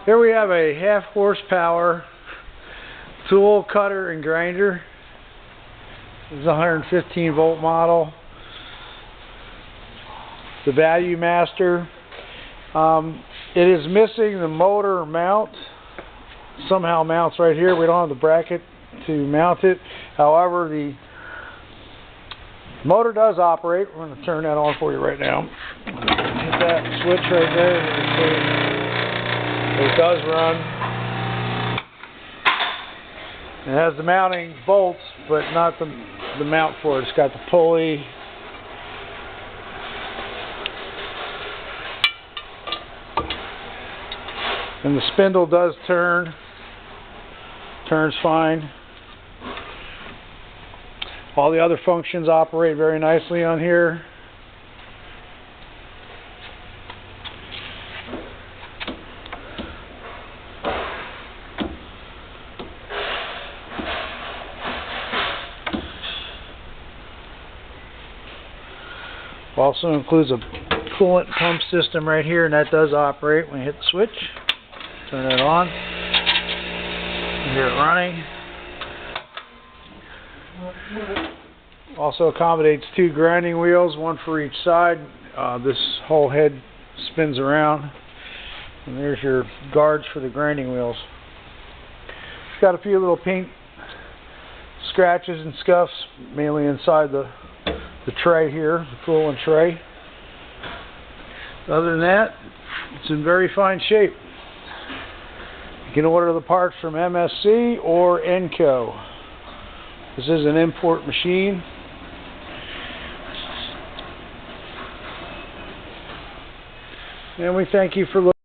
Here we have a 1/2 horsepower tool, cutter, and grinder. This is a 115 volt model. The Value Master. It is missing the motor mount. Somehow mounts right here. We don't have the bracket to mount it. However, the motor does operate. We're going to turn that on for you right now. Hit that switch right there. It does run. It has the mounting bolts, but not the mount for it. It's got the pulley. And the spindle does turn. Turns fine. All the other functions operate very nicely on here. Also includes a coolant pump system right here, and that does operate when you hit the switch. Turn it on. You hear it running. Also accommodates 2 grinding wheels, 1 for each side. This whole head spins around, and there's your guards for the grinding wheels. It's got a few little paint scratches and scuffs, mainly inside the tray here, the coolant tray. Other than that, it's in very fine shape. You can order the parts from MSC or Enco. This is an import machine. And we thank you for looking.